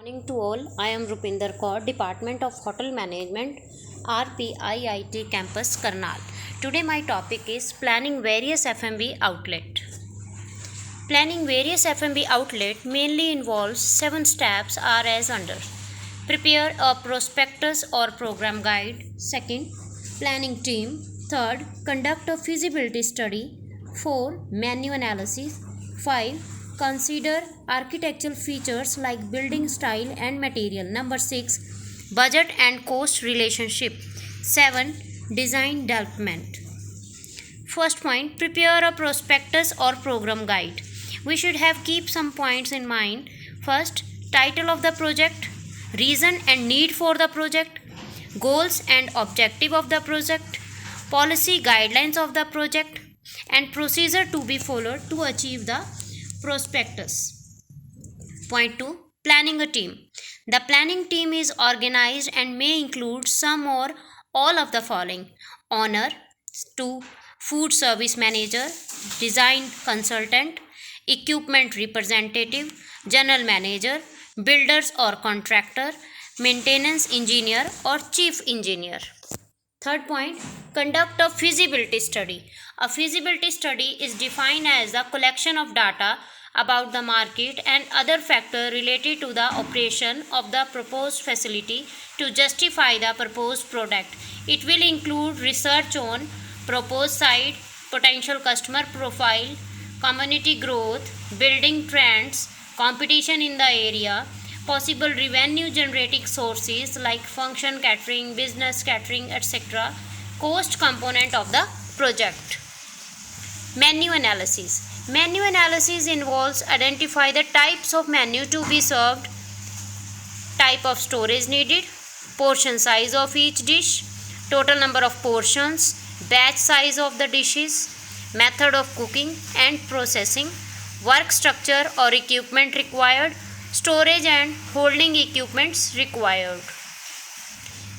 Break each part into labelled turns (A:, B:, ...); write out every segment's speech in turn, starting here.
A: Morning to all. I am Rupinder Kaur, Department of Hotel Management, RPIIT Campus, Karnal. Today my topic is planning various F&B outlet. Planning various F&B outlet mainly involves 7 steps are as under. Prepare a prospectus or program guide. Second, planning team. Third, conduct a feasibility study. 4. Menu analysis. 5. Consider architectural features like building style and material. Number 6. Budget and cost relationship. 7. Design development. First point, prepare a prospectus or program guide. We should keep some points in mind. First, title of the project, reason and need for the project, goals and objective of the project, policy guidelines of the project, and procedure to be followed to achieve the prospectus. Point 2, planning a team. The planning team is organized and may include some or all of the following: owner, 2. Food service manager, design consultant, equipment representative, general manager, builders or contractor, maintenance engineer or chief engineer. Third point, conduct a feasibility study. A feasibility study is defined as the collection of data about the market and other factors related to the operation of the proposed facility to justify the proposed product. It will include research on proposed site, potential customer profile, community growth, building trends, competition in the area, possible revenue generating sources like function catering, business catering, etc., cost component of the project. Menu analysis. Menu analysis involves identify the types of menu to be served, type of storage needed, portion size of each dish, total number of portions, batch size of the dishes, method of cooking and processing, work structure or equipment required, storage and holding equipments required.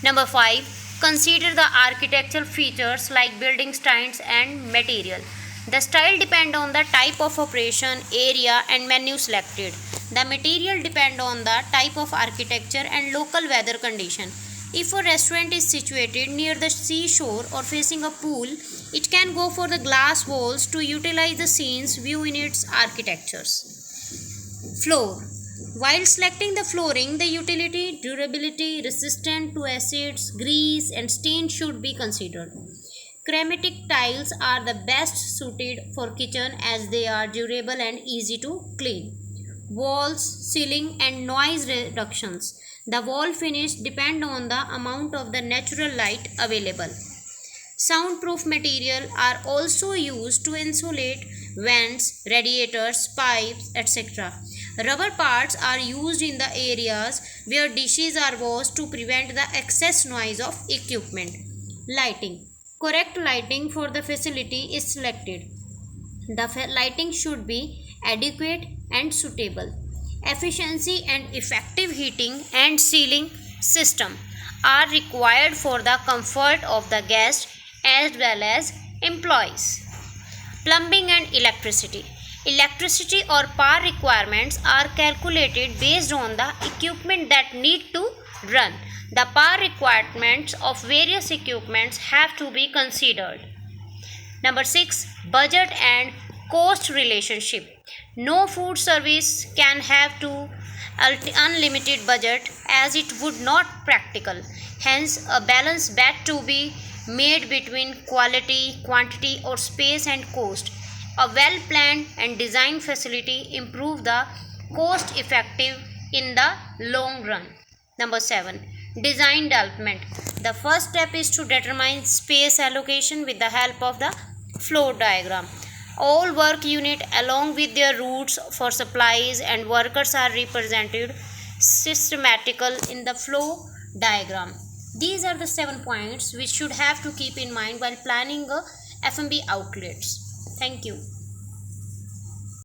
A: Number 5. Consider the architectural features like building styles and material. The style depend on the type of operation, area and menu selected. The material depend on the type of architecture and local weather condition. If a restaurant is situated near the seashore or facing a pool, it can go for the glass walls to utilize the scene's view in its architectures. Floor. While selecting the flooring, the utility, durability, resistant to acids, grease and stain should be considered. Ceramic tiles are the best suited for kitchen as they are durable and easy to clean. Walls, ceiling and noise reductions. The wall finish depend on the amount of the natural light available. Soundproof material are also used to insulate vents, radiators, pipes, etc. Rubber parts are used in the areas where dishes are washed to prevent the excess noise of equipment. Lighting. Correct lighting for the facility is selected. The lighting should be adequate and suitable. Efficiency and effective heating and cooling system are required for the comfort of the guests as well as employees. Plumbing and electricity. Electricity or power requirements are calculated based on the equipment that need to run. The power requirements of various equipments have to be considered. Number 6. Budget and cost relationship. No food service can have unlimited budget as it would not practical. Hence, a balance bet to be made between quality, quantity or space and cost. A well-planned and designed facility improve the cost effective in the long run. Number 7. Design development. The first step is to determine space allocation with the help of the flow diagram. All work units along with their routes for supplies and workers are represented systematical in the flow diagram. These are the 7 points which should have to keep in mind while planning F&B outlets. Thank you.